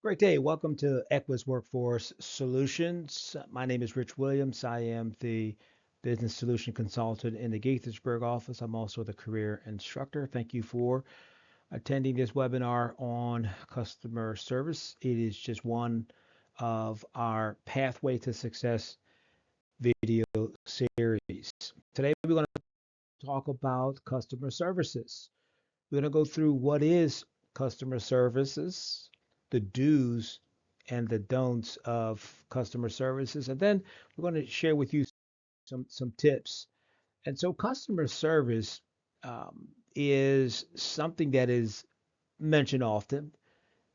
Great day. Welcome to Equus Workforce Solutions. My name is Rich Williams. I am the business solution consultant in the Gaithersburg office. I'm also the career instructor. Thank you for attending this webinar on customer service. It is just one of our Pathway to Success video series. Today we're going to talk about customer services. We're going to go through what is customer services, the do's and the don'ts of customer services, and then we're going to share with you some tips. And so, customer service is something that is mentioned often.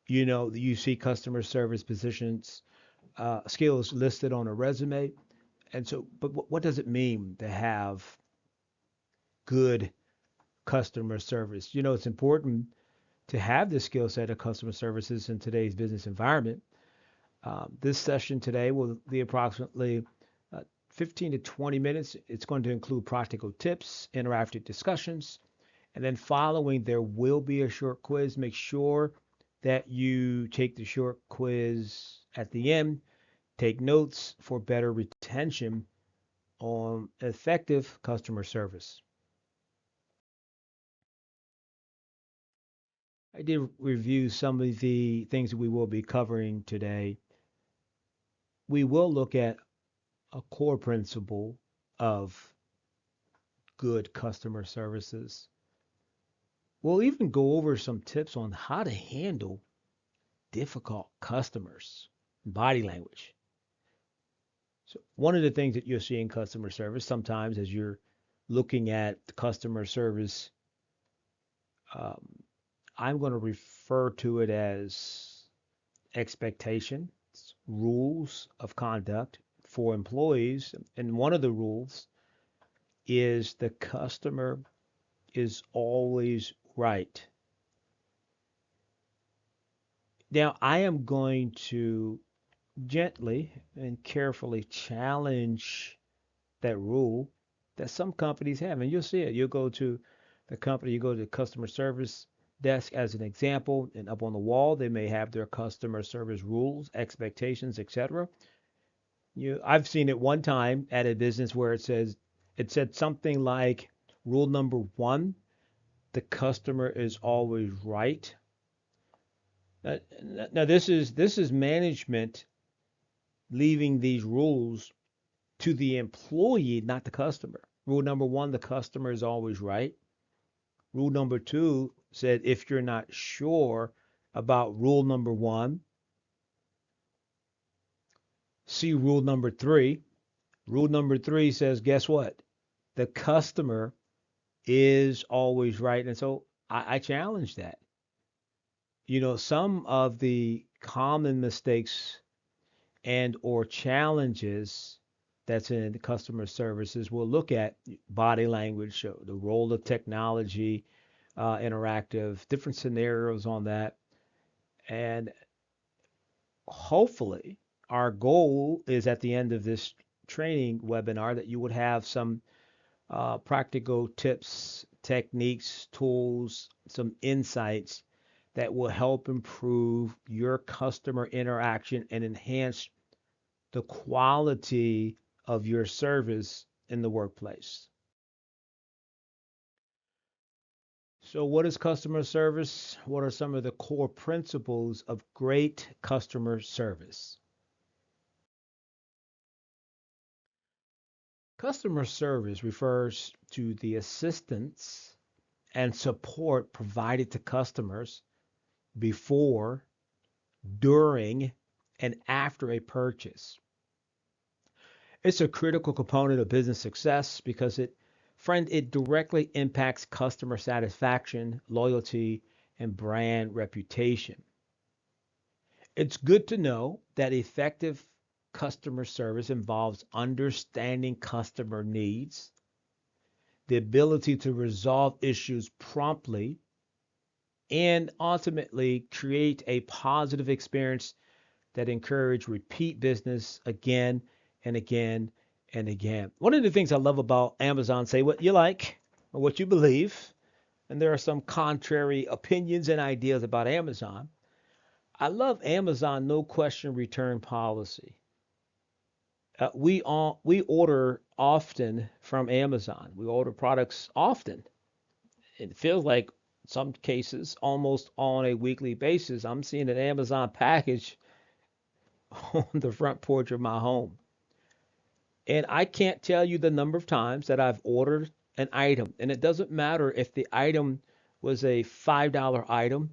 You know, you see customer service positions, skills listed on a resume, and so, but what does it mean to have good customer service? You know, it's important to have the skill set of customer services in today's business environment. This session today will be approximately 15 to 20 minutes. It's going to include practical tips, interactive discussions, and then following there will be a short quiz. Make sure that you take the short quiz at the end. Take notes for better retention on effective customer service. I did review some of the things that we will be covering today. We will look at a core principle of good customer services. We'll even go over some tips on how to handle difficult customers, body language. So, one of the things that you'll see in customer service sometimes as you're looking at customer service, um, I'm going to refer to it as expectations, rules of conduct for employees. And one of the rules is the customer is always right. Now, I am going to gently and carefully challenge that rule that some companies have. And you'll see it. You'll go to the company, you go to the customer service desk as an example, and up on the wall, they may have their customer service rules, expectations, etc. I've seen it one time at a business where it said something like rule number one, the customer is always right. Now, now this is management leaving these rules to the employee, not the customer. Rule number one, the customer is always right. Rule number two said if you're not sure about rule number one, see rule number three. Rule number three says, guess what? The customer is always right. And so I challenge that. You know, some of the common mistakes and or challenges that's in customer services, we'll look at body language, the role of technology, interactive, different scenarios on that. And hopefully, our goal is at the end of this training webinar that you would have some practical tips, techniques, tools, some insights that will help improve your customer interaction and enhance the quality of your service in the workplace. So, what is customer service? What are some of the core principles of great customer service? Customer service refers to the assistance and support provided to customers before, during, and after a purchase. It's a critical component of business success because it directly impacts customer satisfaction, loyalty, and brand reputation. It's good to know that effective customer service involves understanding customer needs, the ability to resolve issues promptly, and ultimately create a positive experience that encourage repeat business again and again and again. One of the things I love about Amazon, say what you like or what you believe, and there are some contrary opinions and ideas about Amazon. I love Amazon no question return policy. We order often from Amazon. We order products often. It feels like some cases almost on a weekly basis. I'm seeing an Amazon package on the front porch of my home. And I can't tell you the number of times that I've ordered an item. And it doesn't matter if the item was a $5 item,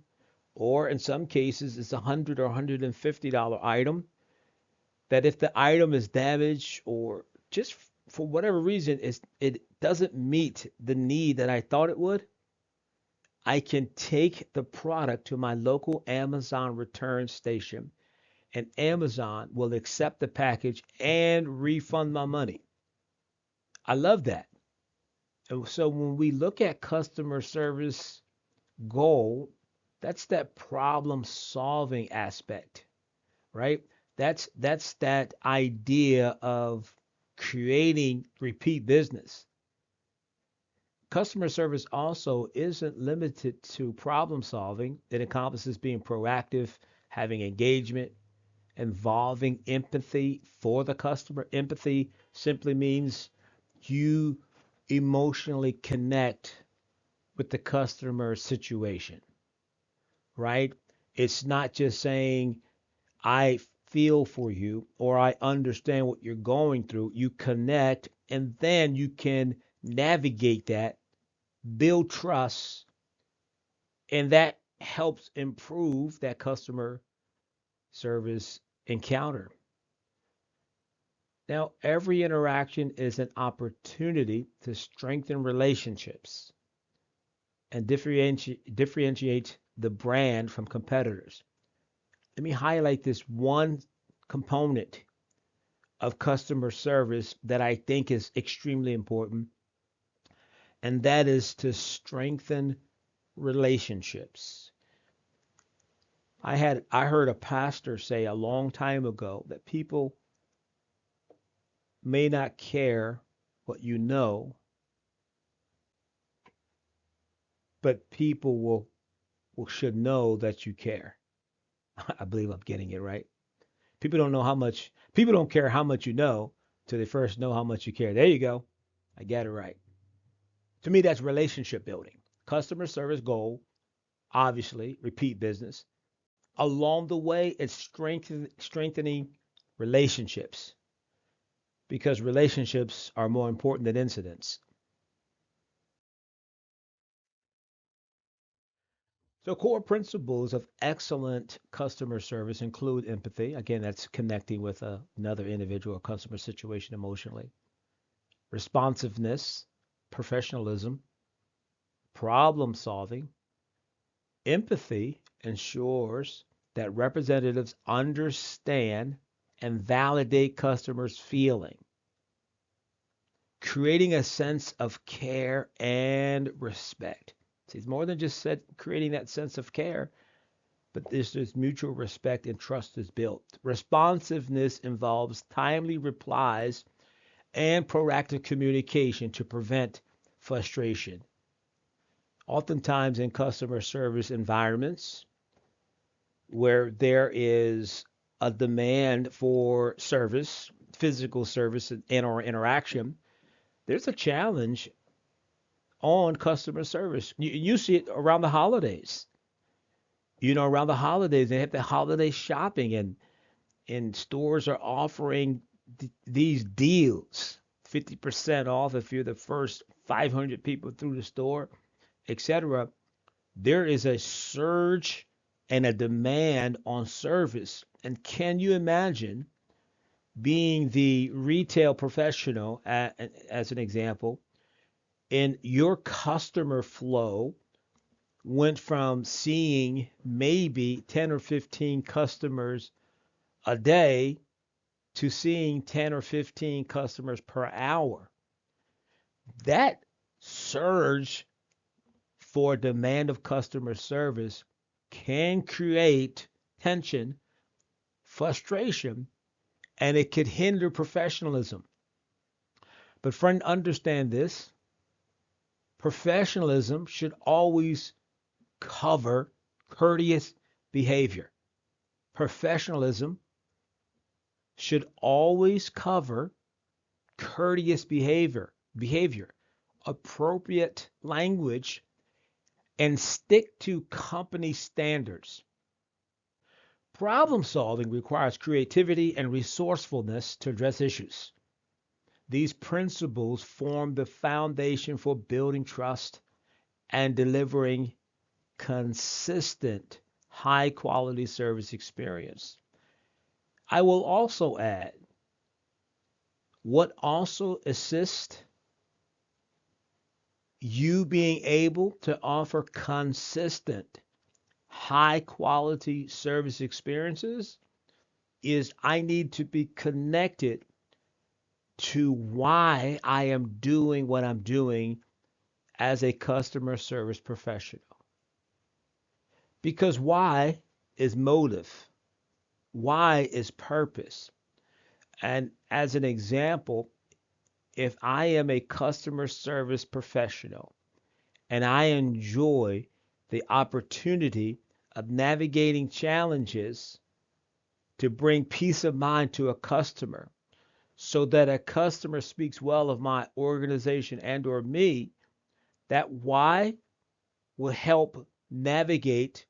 or in some cases it's a $100 or $150 item, that if the item is damaged or just for whatever reason it doesn't meet the need that I thought it would, I can take the product to my local Amazon return station and Amazon will accept the package and refund my money. I love that. And so when we look at customer service goal, that's that problem solving aspect, right? That's that idea of creating repeat business. Customer service also isn't limited to problem solving. It encompasses being proactive, having engagement, involving empathy for the customer. Empathy simply means you emotionally connect with the customer situation, right? It's not just saying, I feel for you or I understand what you're going through. You connect and then you can navigate that, build trust, and that helps improve that customer service encounter. Now, every interaction is an opportunity to strengthen relationships and differentiate the brand from competitors. Let me highlight this one component of customer service that I think is extremely important, and that is to strengthen relationships. I heard a pastor say a long time ago that people may not care what you know, but people will should know that you care. I believe I'm getting it right. People don't care how much you know till they first know how much you care. There you go. I get it right. To me, that's relationship building. Customer service goal, obviously, repeat business. Along the way, it's strengthening relationships because relationships are more important than incidents. So, core principles of excellent customer service include empathy. Again, that's connecting with another individual or customer situation emotionally. Responsiveness, professionalism, problem solving. Empathy ensures that representatives understand and validate customers' feeling, creating a sense of care and respect. See, it's more than just creating that sense of care, but this mutual respect and trust is built. Responsiveness involves timely replies and proactive communication to prevent frustration. Oftentimes in customer service environments where there is a demand for service, physical service and or interaction, there's a challenge on customer service. You see it around the holidays. Around the holidays, they have the holiday shopping and stores are offering these deals, 50% off if you're the first 500 people through the store, etc. There is a surge and a demand on service. And can you imagine being the retail professional, as an example, and your customer flow went from seeing maybe 10 or 15 customers a day to seeing 10 or 15 customers per hour. That surge for demand of customer service can create tension, frustration, and it could hinder professionalism. But friend, understand this. Professionalism should always cover courteous behavior. Professionalism should always cover courteous behavior, appropriate language, and stick to company standards. Problem solving requires creativity and resourcefulness to address issues. These principles form the foundation for building trust and delivering consistent, high quality service experience. I will also add what also assists you being able to offer consistent, high quality service experiences is I need to be connected to why I am doing what I'm doing as a customer service professional. Because why is motive, why is purpose. And as an example, if I am a customer service professional and I enjoy the opportunity of navigating challenges to bring peace of mind to a customer so that a customer speaks well of my organization and or me, that why will help navigate,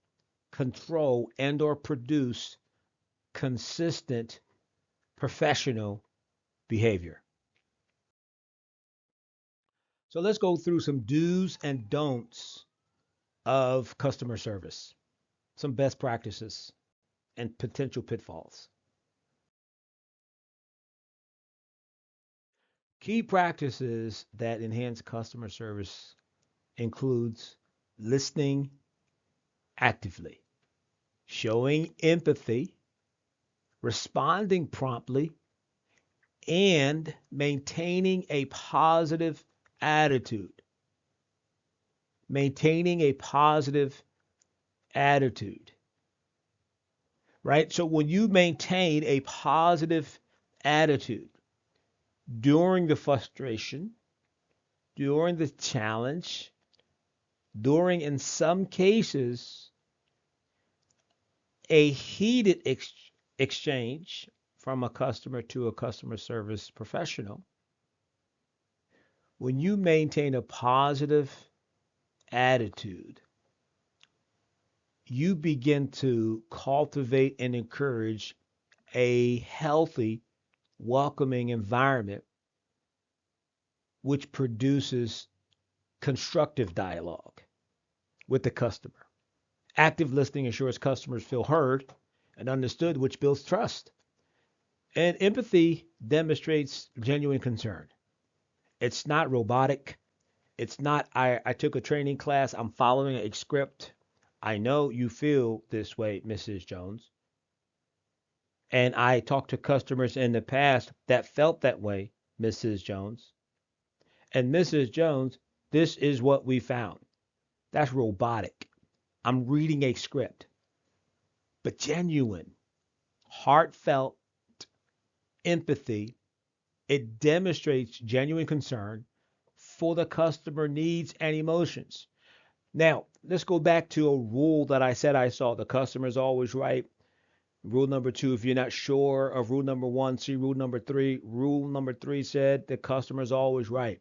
control and or produce consistent professional behavior. So let's go through some do's and don'ts of customer service, some best practices and potential pitfalls. Key practices that enhance customer service includes listening actively, showing empathy, responding promptly, and maintaining a positive attitude. Maintaining a positive attitude, right? So when you maintain a positive attitude during the frustration, during the challenge, during, in some cases, a heated exchange from a customer to a customer service professional, when you maintain a positive attitude, you begin to cultivate and encourage a healthy, welcoming environment, which produces constructive dialogue with the customer. Active listening ensures customers feel heard and understood, which builds trust. And empathy demonstrates genuine concern. It's not robotic. It's not, I took a training class, I'm following a script. I know you feel this way, Mrs. Jones. And I talked to customers in the past that felt that way, Mrs. Jones. And Mrs. Jones, this is what we found. That's robotic. I'm reading a script. But genuine, heartfelt empathy, it demonstrates genuine concern for the customer needs and emotions. Now, let's go back to a rule that I said I saw. The customer is always right. Rule number two, if you're not sure of rule number one, see rule number three. Rule number three said the customer is always right.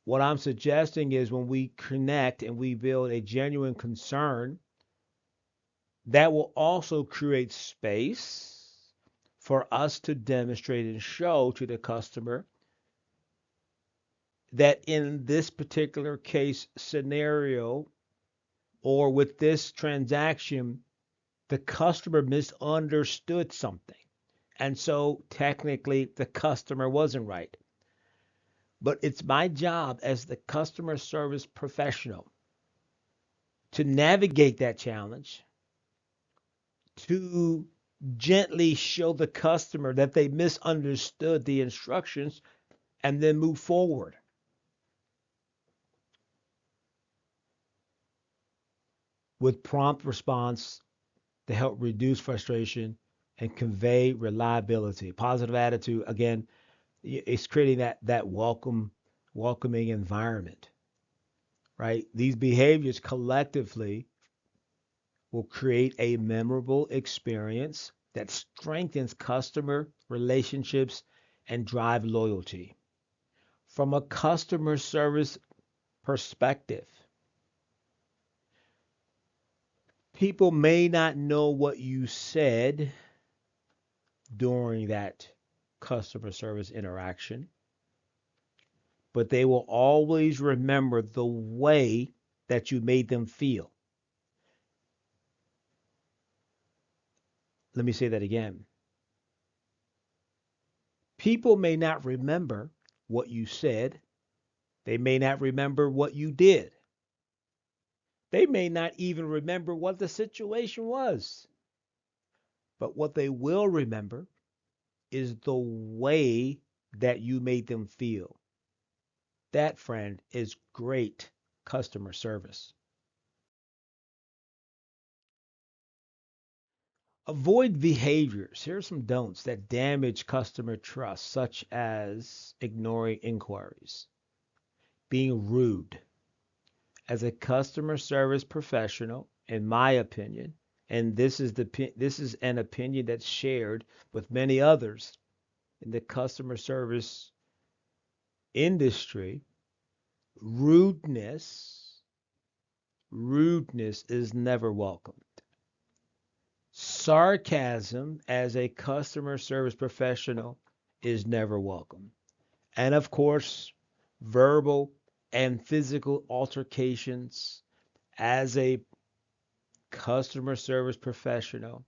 What I'm suggesting is when we connect and we build a genuine concern, that will also create space for us to demonstrate and show to the customer that in this particular case scenario or with this transaction, the customer misunderstood something. And so technically the customer wasn't right. But it's my job as the customer service professional to navigate that challenge, to gently show the customer that they misunderstood the instructions and then move forward. With prompt response to help reduce frustration and convey reliability. Positive attitude, again, it's creating that welcoming environment, right? These behaviors collectively will create a memorable experience that strengthens customer relationships and drive loyalty. From a customer service perspective, people may not know what you said during that customer service interaction, but they will always remember the way that you made them feel. Let me say that again. People may not remember what you said, they may not remember what you did, they may not even remember what the situation was. But what they will remember is the way that you made them feel. That, friend, is great customer service. Avoid behaviors. Here are some don'ts that damage customer trust, such as ignoring inquiries, being rude. As a customer service professional, in my opinion, and this is an opinion that's shared with many others in the customer service industry, rudeness rudeness is never welcomed. Sarcasm as a customer service professional is never welcome. And of course, verbal and physical altercations as a customer service professional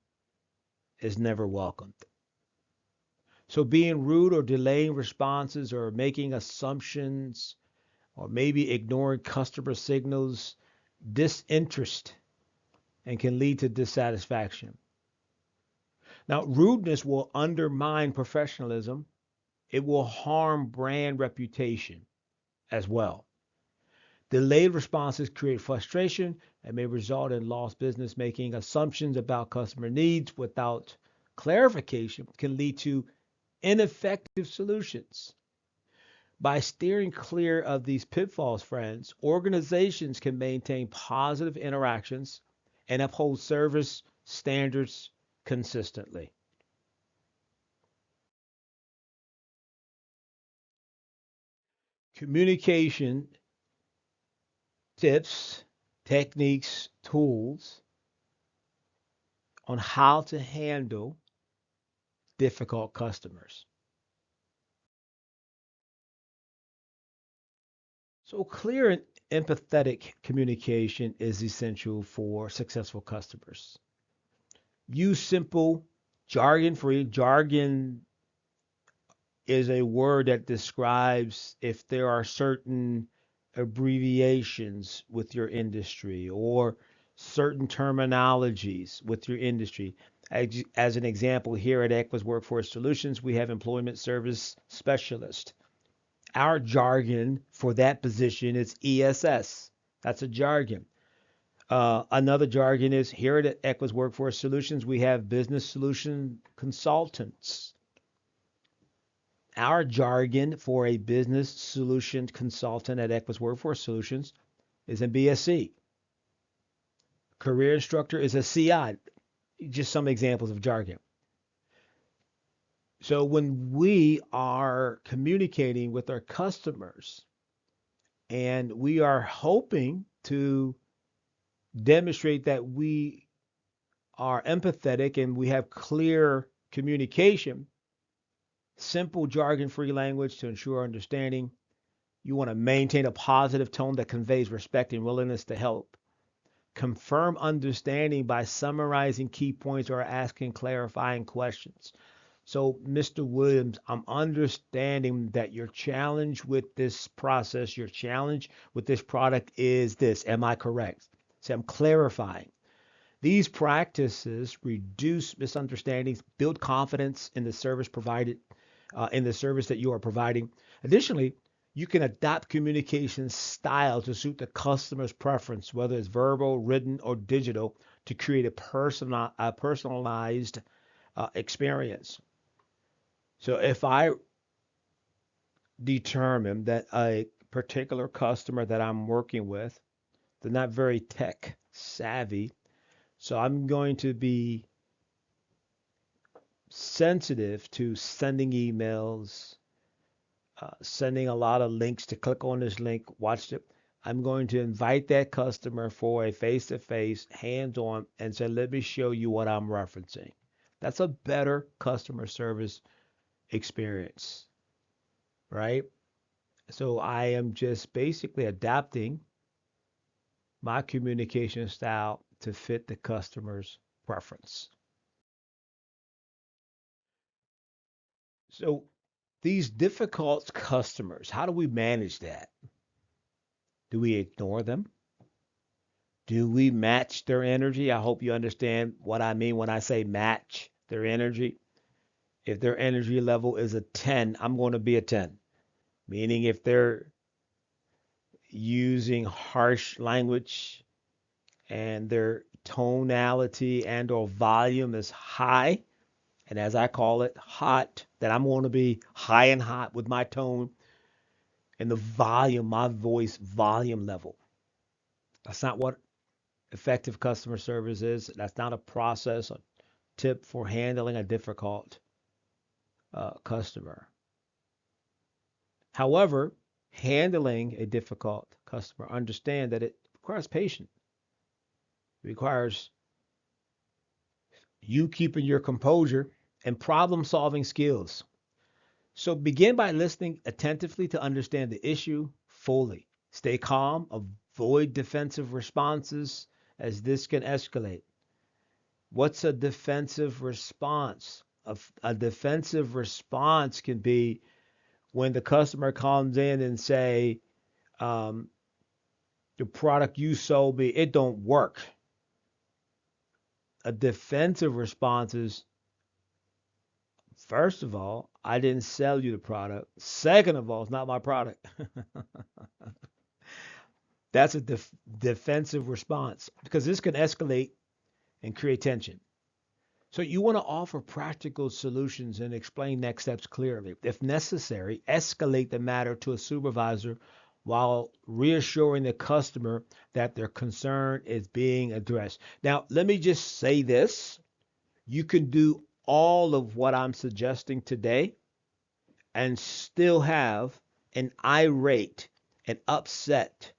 is never welcomed. So being rude or delaying responses or making assumptions or maybe ignoring customer signals disinterest and can lead to dissatisfaction. Now, rudeness will undermine professionalism. It will harm brand reputation as well. Delayed responses create frustration and may result in lost business. Making assumptions about customer needs without clarification can lead to ineffective solutions. By steering clear of these pitfalls, friends, organizations can maintain positive interactions and uphold service standards consistently. Communication tips, techniques, tools on how to handle difficult customers. So, clear and empathetic communication is essential for successful customers. Use simple, jargon free. Jargon is a word that describes if there are certain abbreviations with your industry or certain terminologies with your industry. As an example, here at Equus Workforce Solutions, we have employment service specialist. Our jargon for that position is ESS. That's a jargon. Another jargon is here at Equus Workforce Solutions, we have business solution consultants. Our jargon for a business solution consultant at Equus Workforce Solutions is a BSc. Career instructor is a CI. Just some examples of jargon. So when we are communicating with our customers and we are hoping to demonstrate that we are empathetic and we have clear communication, simple jargon free language to ensure understanding. You want to maintain a positive tone that conveys respect and willingness to help. Confirm understanding by summarizing key points or asking clarifying questions. So, Mr. Williams, I'm understanding that your challenge with this process, your challenge with this product is this. Am I correct? So, I'm clarifying. These practices reduce misunderstandings, build confidence in the service provided, in the service that you are providing. Additionally, you can adapt communication style to suit the customer's preference, whether it's verbal, written, or digital, to create a personalized experience. So if I determine that a particular customer that I'm working with, they're not very tech savvy, So I'm going to be sensitive to sending emails, sending a lot of links to click on this link, watch it. I'm going to invite that customer for a face to face, hands on, and say, let me show you what I'm referencing. That's a better customer service experience, right? So I am just basically adapting my communication style to fit the customer's preference. So these difficult customers, how do we manage that? Do we ignore them? Do we match their energy? I hope you understand what I mean when I say match their energy. If their energy level is a 10, I'm going to be a 10. Meaning if they're using harsh language and their tonality and or volume is high, and as I call it, hot, then I'm going to be high and hot with my tone and the volume, my voice volume level. That's not what effective customer service is. That's not a process, a tip for handling a difficult customer. However, handling a difficult customer, understand that it requires patience. It requires you keeping your composure and problem solving skills. So begin by listening attentively to understand the issue fully. Stay calm, avoid defensive responses as this can escalate. What's a defensive response? A defensive response can be when the customer comes in and say, um, the product you sold me, it don't work. A defensive response is, first of all, I didn't sell you the product. Second of all, it's not my product. That's a defensive response because this can escalate and create tension. So you want to offer practical solutions and explain next steps clearly. If necessary, escalate the matter to a supervisor while reassuring the customer that their concern is being addressed. Now, let me just say this. You can do all of what I'm suggesting today and still have an irate, an upset,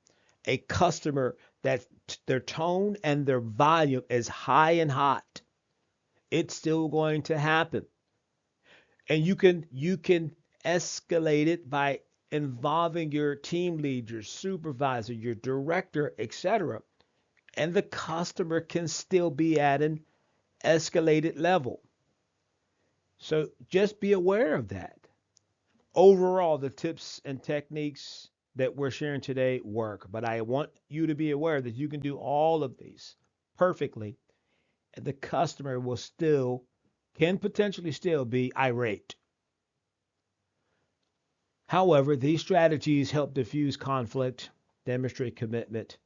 a customer that their tone and their volume is high and hot. It's still going to happen. And you can escalate it by involving your team lead, your supervisor, your director, etc. And the customer can still be at an escalated level. So just be aware of that. Overall, the tips and techniques that we're sharing today work, but I want you to be aware that you can do all of these perfectly, and the customer will still, can potentially still be irate. However, these strategies help diffuse conflict, demonstrate commitment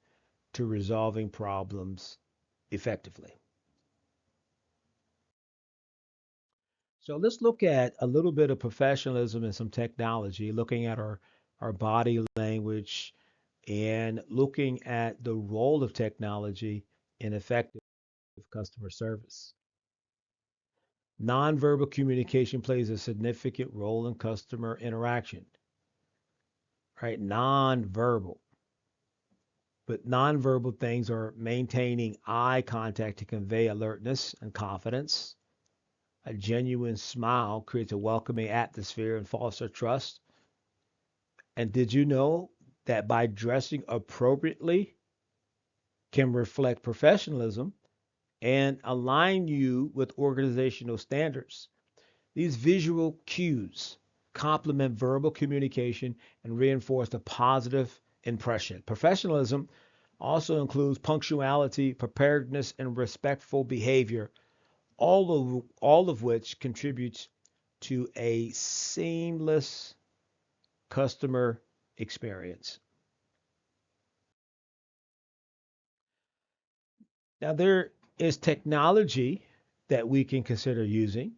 to resolving problems effectively. So let's look at a little bit of professionalism and some technology, looking at our body language and looking at the role of technology in effective customer service. Nonverbal communication plays a significant role in customer interaction, right? Nonverbal. But nonverbal things are maintaining eye contact to convey alertness and confidence. A genuine smile creates a welcoming atmosphere and fosters trust. And did you know that by dressing appropriately can reflect professionalism and align you with organizational standards? These visual cues complement verbal communication and reinforce a positive impression. Professionalism also includes punctuality, preparedness, and respectful behavior, all of which contributes to a seamless customer experience. Now, there is technology that we can consider using.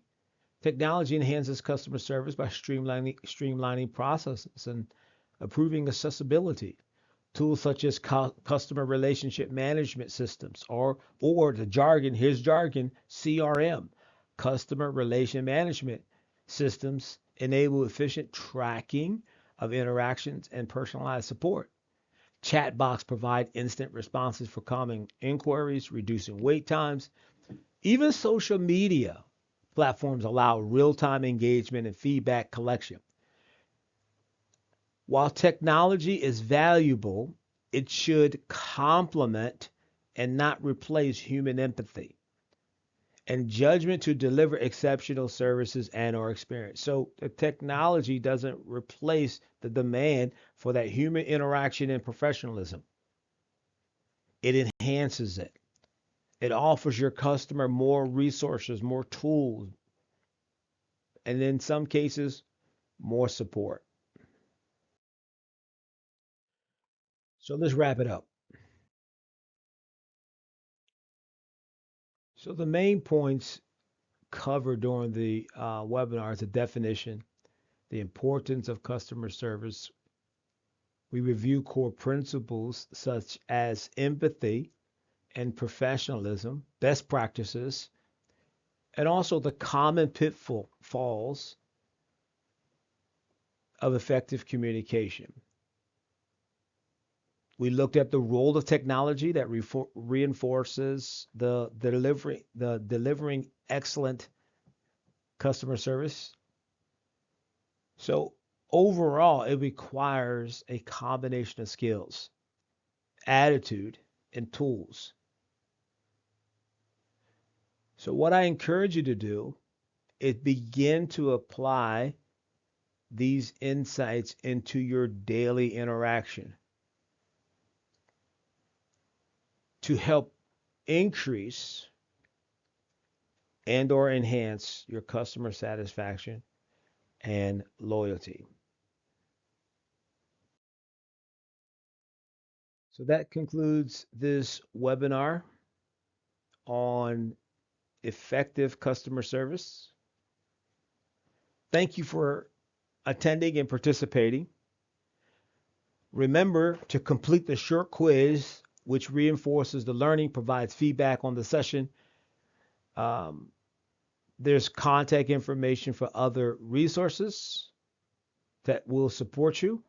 Technology enhances customer service by streamlining processes and improving accessibility. Tools such as customer relationship management systems or the jargon, here's jargon, CRM, customer relation management systems enable efficient tracking of interactions and personalized support. Chatbots provide instant responses for common inquiries, reducing wait times. Even social media platforms allow real-time engagement and feedback collection. While technology is valuable, it should complement and not replace human empathy and judgment to deliver exceptional services and or experience. So the technology doesn't replace the demand for that human interaction and professionalism. It enhances it. It offers your customer more resources, more tools, and in some cases, more support. So let's wrap it up. So the main points covered during the webinar is the definition, the importance of customer service. We review core principles such as empathy and professionalism, best practices, and also the common pitfalls of effective communication. We looked at the role of technology that reinforces the delivering excellent customer service. So overall, it requires a combination of skills, attitude, and tools. So what I encourage you to do is begin to apply these insights into your daily interaction to help increase and or enhance your customer satisfaction and loyalty. So that concludes this webinar on effective customer service. Thank you for attending and participating. Remember to complete the short quiz, which reinforces the learning, provides feedback on the session. There's contact information for other resources that will support you.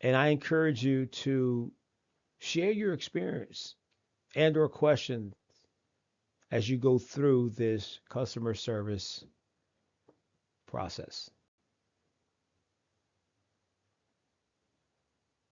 And I encourage you to share your experience and or questions as you go through this customer service process.